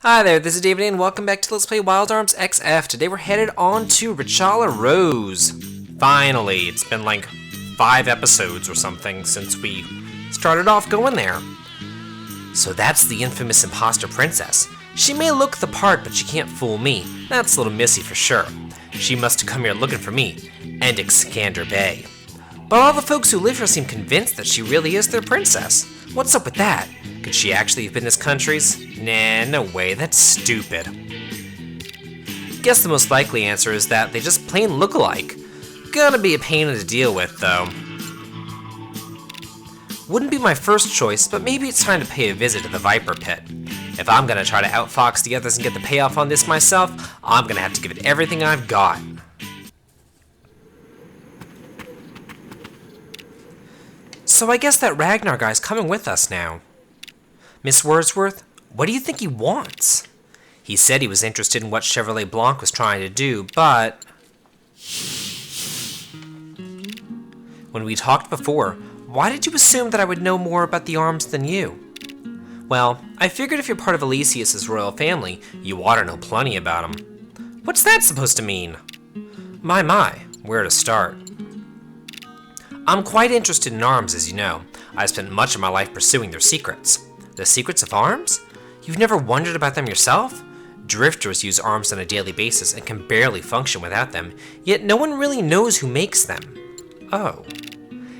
Hi there, this is David and welcome back to Let's Play Wild Arms XF. Today we're headed on to Rechala Rose. Finally, it's been like 5 episodes or something since we started off going there. So that's the infamous imposter princess. She may look the part, but she can't fool me. That's little Missy for sure. She must have come here looking for me and Excander Bay. But all the folks who live here seem convinced that she really is their princess. What's up with that? Could she actually have been this country's? Nah, no way, that's stupid. Guess the most likely answer is that they just plain look alike. Gonna be a pain to deal with, though. Wouldn't be my first choice, but maybe it's time to pay a visit to the Viper Pit. If I'm gonna try to outfox the others and get the payoff on this myself, I'm gonna have to give it everything I've got. So I guess that Ragnar guy's coming with us now. Miss Wordsworth, what do you think he wants? He said he was interested in what Chevrolet Blanc was trying to do, but when we talked before, why did you assume that I would know more about the arms than you? Well, I figured if you're part of Elysius' royal family, you ought to know plenty about him. What's that supposed to mean? My, where to start? I'm quite interested in arms, as you know. I've spent much of my life pursuing their secrets. The secrets of arms? You've never wondered about them yourself? Drifters use arms on a daily basis and can barely function without them, yet no one really knows who makes them. Oh.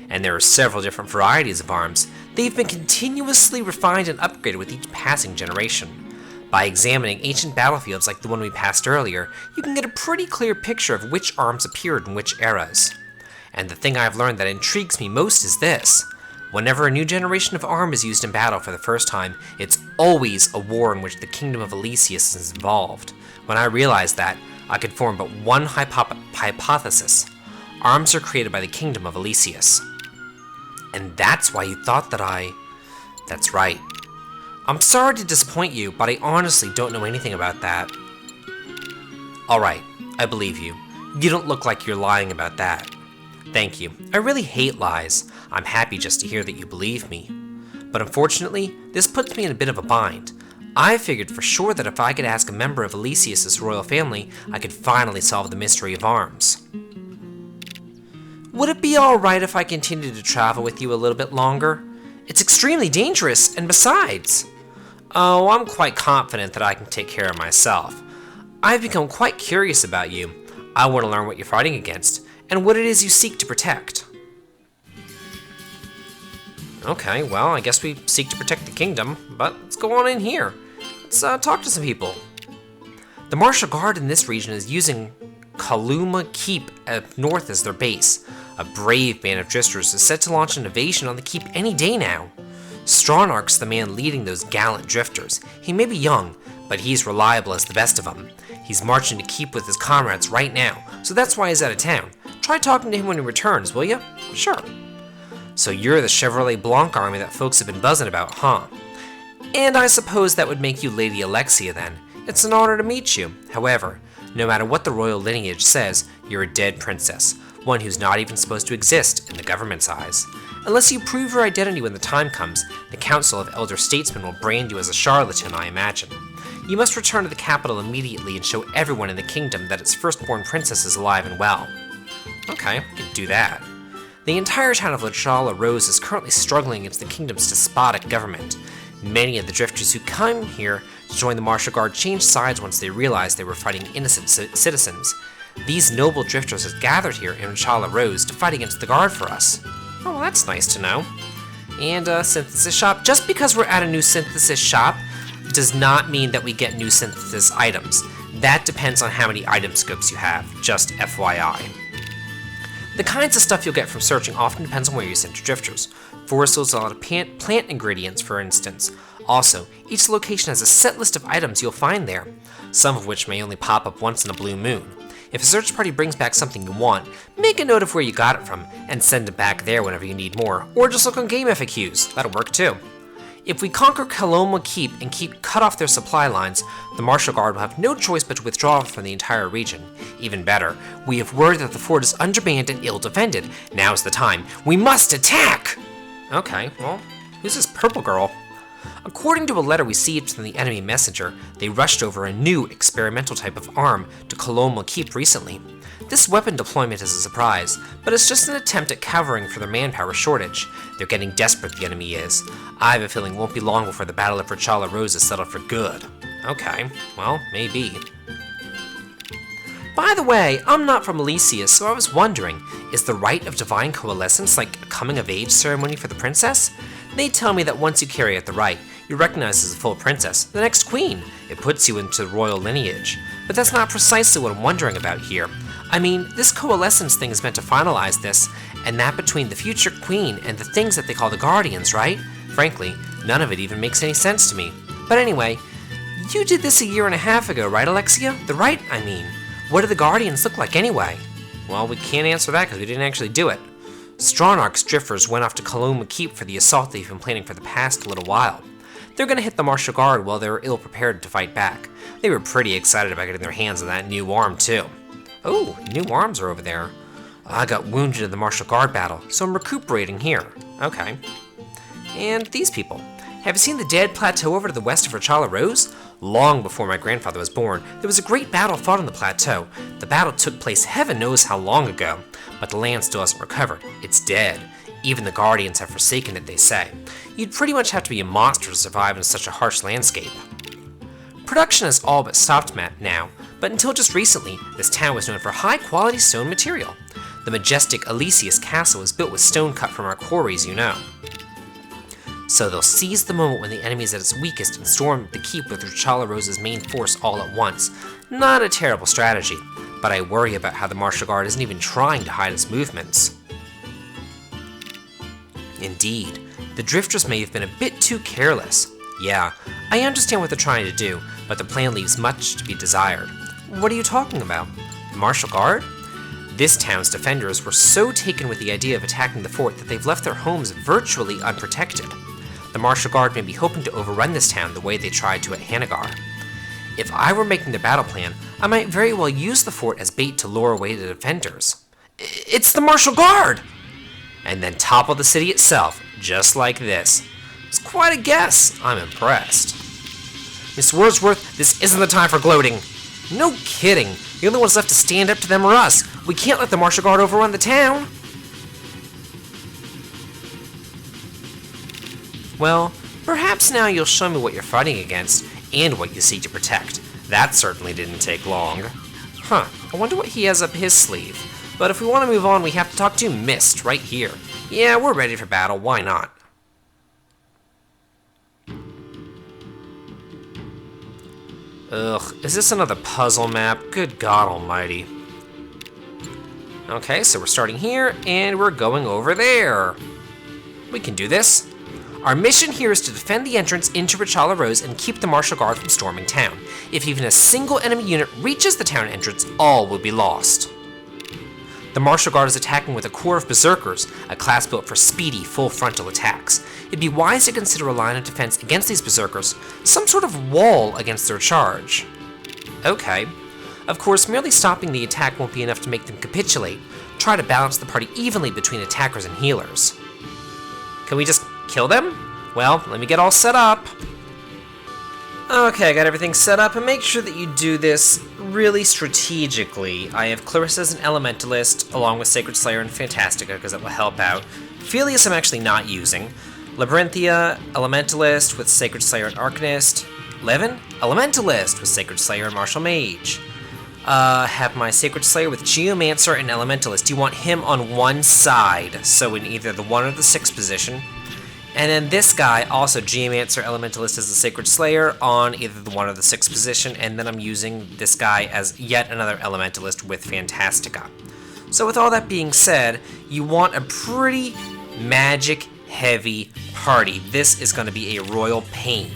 And there are several different varieties of arms. They've been continuously refined and upgraded with each passing generation. By examining ancient battlefields like the one we passed earlier, you can get a pretty clear picture of which arms appeared in which eras. And the thing I've learned that intrigues me most is this. Whenever a new generation of arm is used in battle for the first time, it's always a war in which the Kingdom of Elysius is involved. When I realized that, I could form but one hypothesis. Arms are created by the Kingdom of Elysius. And that's why you thought that That's right. I'm sorry to disappoint you, but I honestly don't know anything about that. Alright, I believe you. You don't look like you're lying about that. Thank you. I really hate lies. I'm happy just to hear that you believe me. But unfortunately, this puts me in a bit of a bind. I figured for sure that if I could ask a member of Elysius' royal family, I could finally solve the mystery of arms. Would it be alright if I continued to travel with you a little bit longer? It's extremely dangerous, and besides... Oh, I'm quite confident that I can take care of myself. I've become quite curious about you. I want to learn what you're fighting against, and what it is you seek to protect. Okay, well, I guess we seek to protect the kingdom, but let's go on in here. Let's talk to some people. The Martial Guard in this region is using Kaluma Keep north as their base. A brave band of drifters is set to launch an invasion on the keep any day now. Stronark's the man leading those gallant drifters. He may be young, but he's reliable as the best of them. He's marching to keep with his comrades right now, so that's why he's out of town. Try talking to him when he returns, will ya? Sure. So you're the Chevrolet Blanc army that folks have been buzzing about, huh? And I suppose that would make you Lady Alexia then. It's an honor to meet you. However, no matter what the royal lineage says, you're a dead princess, one who's not even supposed to exist in the government's eyes. Unless you prove your identity when the time comes, the Council of Elder Statesmen will brand you as a charlatan, I imagine. You must return to the capital immediately and show everyone in the kingdom that its firstborn princess is alive and well. Okay, we can do that. The entire town of Rechala Rose is currently struggling against the kingdom's despotic government. Many of the drifters who come here to join the Martial Guard changed sides once they realized they were fighting innocent citizens. These noble drifters have gathered here in Rechala Rose to fight against the Guard for us. Oh, well, that's nice to know. And a synthesis shop. Just because we're at a new synthesis shop does not mean that we get new synthesis items. That depends on how many item scopes you have, just FYI. The kinds of stuff you'll get from searching often depends on where you send your drifters. Forest holds a lot of plant ingredients, for instance. Also, each location has a set list of items you'll find there, some of which may only pop up once in a blue moon. If a search party brings back something you want, make a note of where you got it from, and send it back there whenever you need more, or just look on game FAQs, that'll work too. If we conquer Kaloma Keep and cut off their supply lines, the Martial Guard will have no choice but to withdraw from the entire region. Even better, we have word that the fort is undermanned and ill-defended. Now's the time. We must attack! Okay, well, who's this purple girl? According to a letter received from the enemy messenger, they rushed over a new experimental type of arm to Coloma Keep recently. This weapon deployment is a surprise, but it's just an attempt at covering for their manpower shortage. They're getting desperate, the enemy is. I have a feeling it won't be long before the Battle of Rechala Rose is settled for good. Okay, well, maybe. By the way, I'm not from Elysius, so I was wondering, is the rite of divine coalescence like a coming-of-age ceremony for the princess? They tell me that once you carry out the rite, you're recognized as a full princess, the next queen. It puts you into the royal lineage. But that's not precisely what I'm wondering about here. I mean, this coalescence thing is meant to finalize this, and that between the future queen and the things that they call the guardians, right? Frankly, none of it even makes any sense to me. But anyway, you did this a year and a half ago, right, Alexia? The rite, I mean. What do the guardians look like anyway? Well, we can't answer that because we didn't actually do it. Stronarch's drifters went off to Coloma Keep for the assault they've been planning for the past little while. They're gonna hit the Martial Guard while they're ill-prepared to fight back. They were pretty excited about getting their hands on that new arm, too. Oh, new arms are over there. I got wounded in the Martial Guard battle, so I'm recuperating here. Okay. And these people. Have you seen the dead plateau over to the west of Rechala Rose? Long before my grandfather was born, there was a great battle fought on the plateau. The battle took place heaven knows how long ago, but the land still hasn't recovered. It's dead. Even the Guardians have forsaken it, they say. You'd pretty much have to be a monster to survive in such a harsh landscape. Production has all but stopped now, but until just recently, this town was known for high-quality stone material. The majestic Elysius Castle is built with stone cut from our quarries, you know. So they'll seize the moment when the enemy is at its weakest and storm the keep with Rechala Rose's main force all at once. Not a terrible strategy, but I worry about how the Martial Guard isn't even trying to hide its movements. Indeed, the drifters may have been a bit too careless. Yeah, I understand what they're trying to do, but the plan leaves much to be desired. What are you talking about? The Martial Guard? This town's defenders were so taken with the idea of attacking the fort that they've left their homes virtually unprotected. The Martial Guard may be hoping to overrun this town the way they tried to at Hanagar. If I were making the battle plan, I might very well use the fort as bait to lure away the defenders. It's the Martial Guard! And then topple the city itself, just like this. It's quite a guess. I'm impressed. Miss Wordsworth, this isn't the time for gloating. No kidding. The only ones left to stand up to them are us. We can't let the Martial Guard overrun the town. Well, perhaps now you'll show me what you're fighting against, and what you seek to protect. That certainly didn't take long. Huh, I wonder what he has up his sleeve. But if we want to move on, we have to talk to Mist right here. Yeah, we're ready for battle, why not? Ugh, is this another puzzle map? Good God almighty. Okay, so we're starting here, and we're going over there. We can do this. Our mission here is to defend the entrance into Rechala Rose and keep the Martial Guard from storming town. If even a single enemy unit reaches the town entrance, all will be lost. The Martial Guard is attacking with a corps of Berserkers, a class built for speedy, full frontal attacks. It'd be wise to consider a line of defense against these Berserkers, some sort of wall against their charge. Okay. Of course, merely stopping the attack won't be enough to make them capitulate. Try to balance the party evenly between attackers and healers. Can we just kill them? Well, let me get all set up. Okay, I got everything set up, and make sure that you do this really strategically. I have Clarissa as an Elementalist, along with Sacred Slayer and Fantastica, because that will help out. Felius I'm actually not using. Labyrinthia, Elementalist with Sacred Slayer and Arcanist. Levin, Elementalist with Sacred Slayer and Martial Mage. Have my Sacred Slayer with Geomancer and Elementalist. You want him on one side, so in either the 1 or the 6 position. And then this guy, also Geomancer, Elementalist as the Sacred Slayer on either the 1 or the 6 position, and then I'm using this guy as yet another Elementalist with Fantastica. So with all that being said, you want a pretty magic-heavy party. This is going to be a royal pain.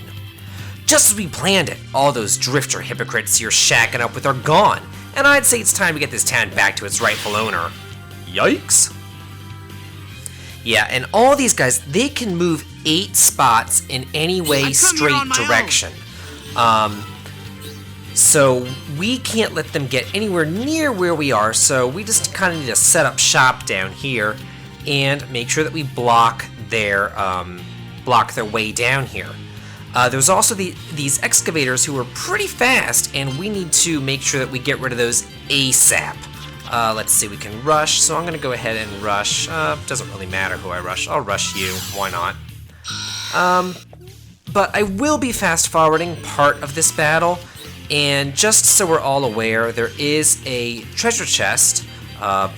Just as we planned it, all those drifter hypocrites you're shacking up with are gone, and I'd say it's time to get this town back to its rightful owner. Yikes. Yeah, and all these guys, they can move 8 spots in any way, straight direction. So we can't let them get anywhere near where we are, so we just kind of need to set up shop down here and make sure that we block their way down here. There's also these excavators who are pretty fast, and we need to make sure that we get rid of those ASAP. Let's see, we can rush, so I'm going to go ahead and rush. Doesn't really matter who I rush. I'll rush you. Why not? But I will be fast-forwarding part of this battle, and just so we're all aware, there is a treasure chest. I'll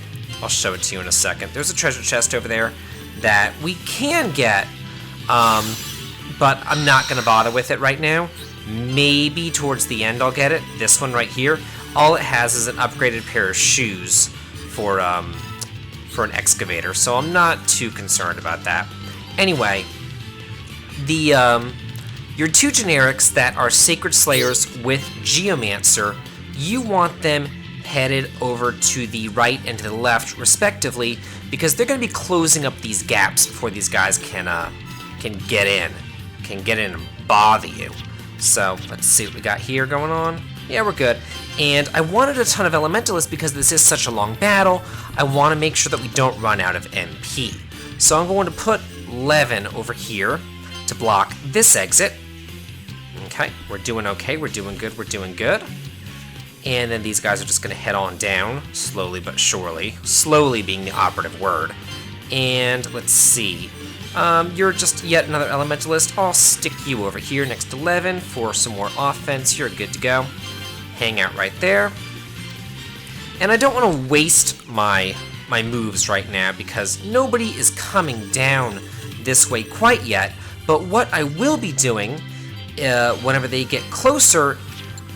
show it to you in a second. There's a treasure chest over there that we can get, but I'm not going to bother with it right now. Maybe towards the end I'll get it. This one right here. All it has is an upgraded pair of shoes for an excavator, so I'm not too concerned about that. Anyway, your two generics that are Sacred Slayers with Geomancer, you want them headed over to the right and to the left, respectively, because they're going to be closing up these gaps before these guys can get in and bother you. So let's see what we got here going on. Yeah, we're good. And I wanted a ton of Elementalists because this is such a long battle. I want to make sure that we don't run out of MP. So I'm going to put Levin over here to block this exit. Okay, we're doing okay, we're doing good, we're doing good. And then these guys are just going to head on down, slowly but surely. Slowly being the operative word. And let's see. You're just yet another Elementalist. I'll stick you over here next to Levin for some more offense. You're good to go. Hang out right there. And I don't want to waste my moves right now because nobody is coming down this way quite yet. But what I will be doing, whenever they get closer,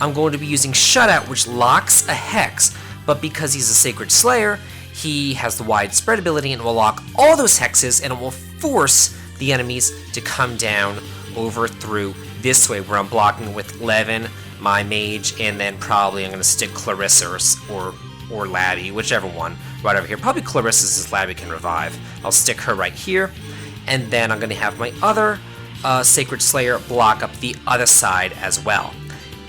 I'm going to be using Shutout, which locks a Hex. But because he's a Sacred Slayer, he has the widespread ability and will lock all those hexes, and it will force the enemies to come down over through this way, where I'm blocking with Levin, my mage, and then probably I'm going to stick Clarissa or Labby, whichever one, right over here. Probably Clarissa, since Labby can revive. I'll stick her right here, and then I'm going to have my other Sacred Slayer block up the other side as well.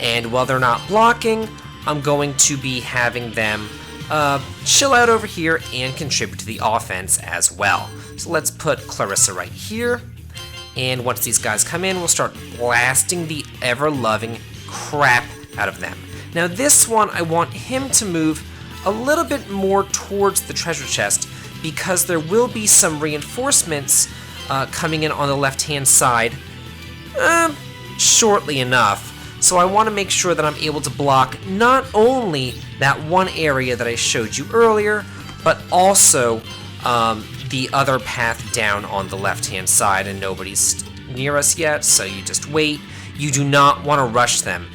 And while they're not blocking, I'm going to be having them chill out over here and contribute to the offense as well. So let's put Clarissa right here, and once these guys come in, we'll start blasting the ever-loving crap out of them. Now this one, I want him to move a little bit more towards the treasure chest because there will be some reinforcements coming in on the left-hand side shortly enough. So I want to make sure that I'm able to block not only that one area that I showed you earlier, but also the other path down on the left-hand side, and nobody's near us yet, so you just wait. You do not want to rush them.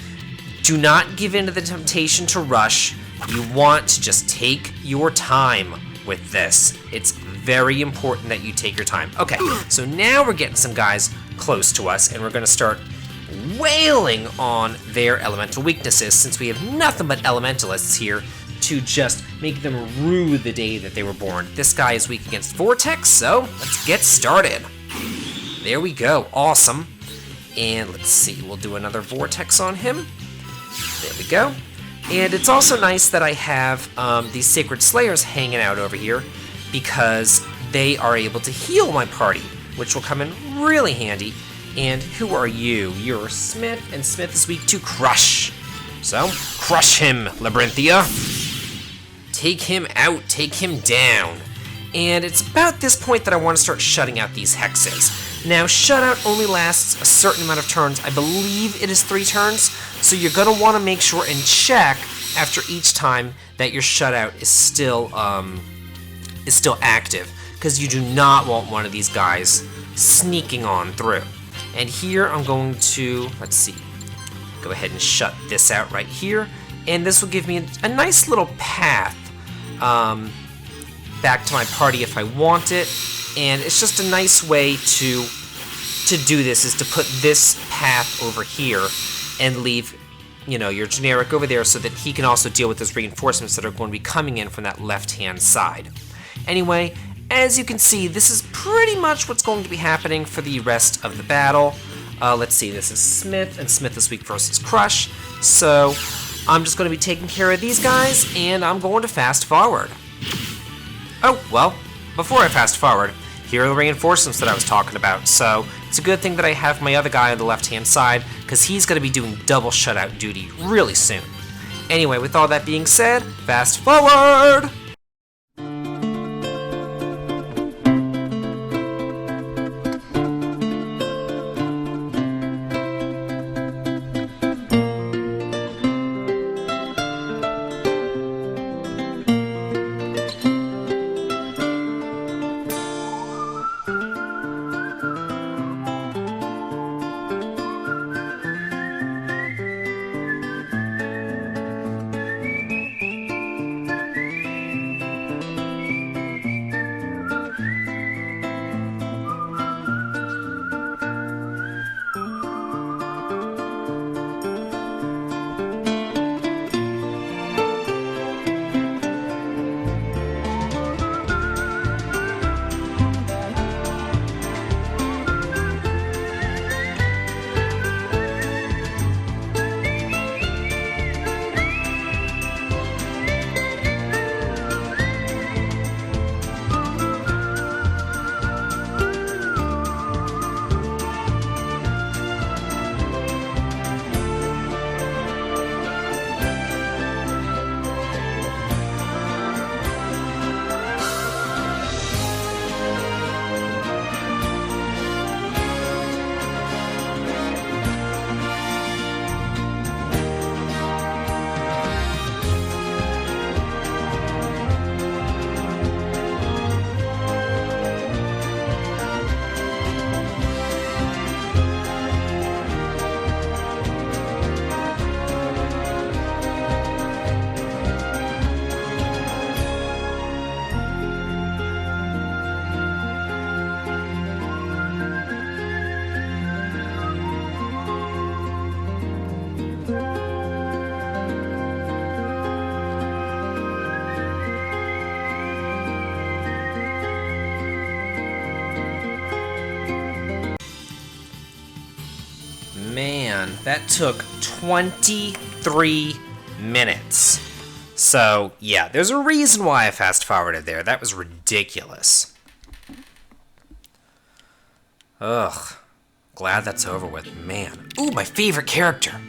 Do not give in to the temptation to rush. You want to just take your time with this. It's very important that you take your time. Okay, so now we're getting some guys close to us, and we're going to start wailing on their elemental weaknesses, since we have nothing but elementalists here to just make them rue the day that they were born. This guy is weak against Vortex, so let's get started. There we go, awesome. And let's see, we'll do another Vortex on him. There we go. And it's also nice that I have these Sacred Slayers hanging out over here because they are able to heal my party, which will come in really handy. And who are you? You're Smith, and Smith is weak to Crush. So, crush him, Labyrinthia. Take him out, take him down. And it's about this point that I want to start shutting out these hexes. Now, shutout only lasts a certain amount of turns. I believe it is 3 turns, so you're going to want to make sure and check after each time that your shutout is still active, because you do not want one of these guys sneaking on through. And here I'm going to, let's see, go ahead and shut this out right here, and this will give me a nice little path back to my party if I want it. And it's just a nice way to do this, is to put this path over here and leave, you know, your generic over there so that he can also deal with those reinforcements that are going to be coming in from that left-hand side. Anyway, as you can see, this is pretty much what's going to be happening for the rest of the battle. Let's see, this is Smith, and Smith is weak versus Crush. So I'm just going to be taking care of these guys, and I'm going to fast forward. Oh, well, before I fast forward, here are the reinforcements that I was talking about, so it's a good thing that I have my other guy on the left-hand side, because he's going to be doing double shutout duty really soon. Anyway, with all that being said, fast forward! Man, that took 23 minutes. So, yeah, there's a reason why I fast-forwarded there. That was ridiculous. Ugh. Glad that's over with. Man. Ooh, my favorite character.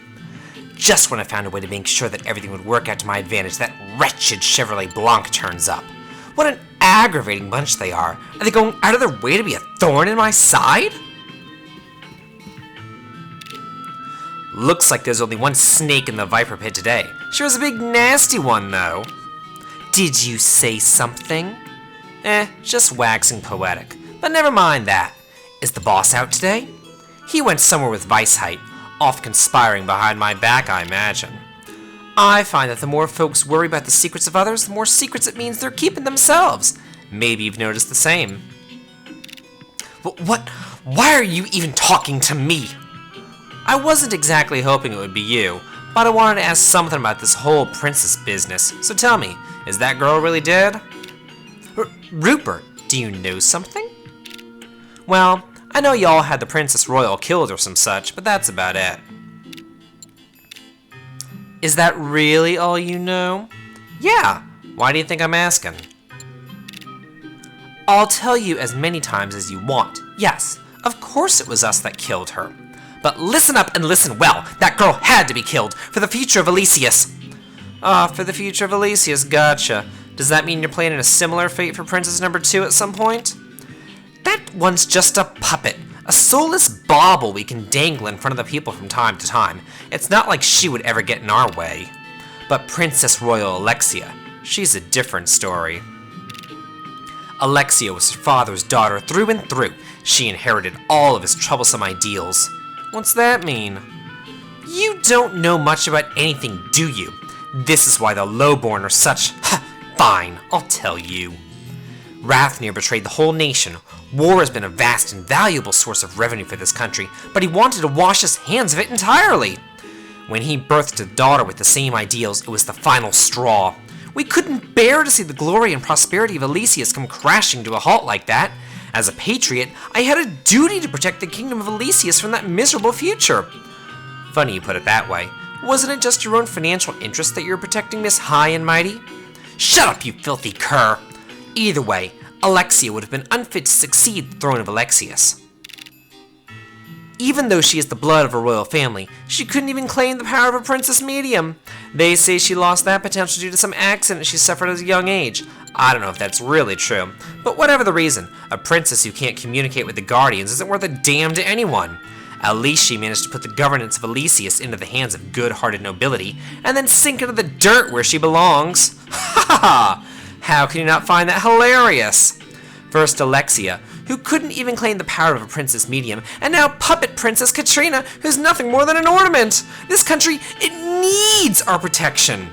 Just when I found a way to make sure that everything would work out to my advantage, that wretched Chevrolet Blanc turns up. What an aggravating bunch they are. Are they going out of their way to be a thorn in my side? Looks like there's only one snake in the Viper Pit today. She was a big nasty one, though. Did you say something? Just waxing poetic. But never mind that. Is the boss out today? He went somewhere with Weisheit, off conspiring behind my back, I imagine. I find that the more folks worry about the secrets of others, the more secrets it means they're keeping themselves. Maybe you've noticed the same. What? Why are you even talking to me? I wasn't exactly hoping it would be you, but I wanted to ask something about this whole princess business. So tell me, is that girl really dead? Rupert, do you know something? Well, I know y'all had the Princess Royal killed or some such, but that's about it. Is that really all you know? Yeah, why do you think I'm asking? I'll tell you as many times as you want. Yes, of course it was us that killed her. But listen up and listen well. That girl had to be killed for the future of Elysius. For the future of Elysius, gotcha. Does that mean you're planning a similar fate for Princess Number 2 at some point? That one's just a puppet. A soulless bauble we can dangle in front of the people from time to time. It's not like she would ever get in our way. But Princess Royal Alexia, she's a different story. Alexia was her father's daughter through and through. She inherited all of his troublesome ideals. What's that mean? You don't know much about anything, do you? This is why the lowborn are such... Fine, I'll tell you. Rathnir betrayed the whole nation. War has been a vast and valuable source of revenue for this country, but he wanted to wash his hands of it entirely. When he birthed a daughter with the same ideals, it was the final straw. We couldn't bear to see the glory and prosperity of Elysius come crashing to a halt like that. As a patriot, I had a duty to protect the kingdom of Elysius from that miserable future. Funny you put it that way. Wasn't it just your own financial interest that you were protecting, Miss High and Mighty? Shut up, you filthy cur! Either way, Alexia would have been unfit to succeed the throne of Alexius. Even though she is the blood of a royal family, she couldn't even claim the power of a princess medium. They say she lost that potential due to some accident she suffered at a young age. I don't know if that's really true, but whatever the reason, a princess who can't communicate with the Guardians isn't worth a damn to anyone. At least she managed to put the governance of Elysius into the hands of good-hearted nobility, and then sink into the dirt where she belongs. Ha ha ha! How can you not find that hilarious? First Alexia, who couldn't even claim the power of a princess medium, and now puppet Princess Katrina, who's nothing more than an ornament. This country, it needs our protection.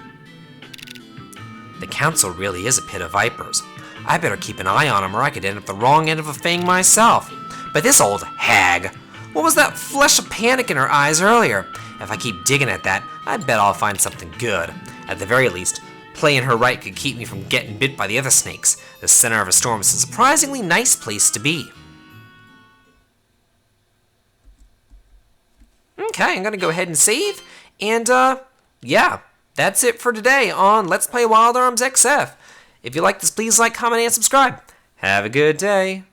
The council really is a pit of vipers. I better keep an eye on him or I could end up the wrong end of a fang myself. But this old hag, what was that flush of panic in her eyes earlier? If I keep digging at that, I bet I'll find something good. At the very least, playing her right could keep me from getting bit by the other snakes. The center of a storm is a surprisingly nice place to be. Okay, I'm gonna go ahead and save, and yeah, that's it for today on Let's Play Wild Arms XF. If you like this, please like, comment, and subscribe. Have a good day.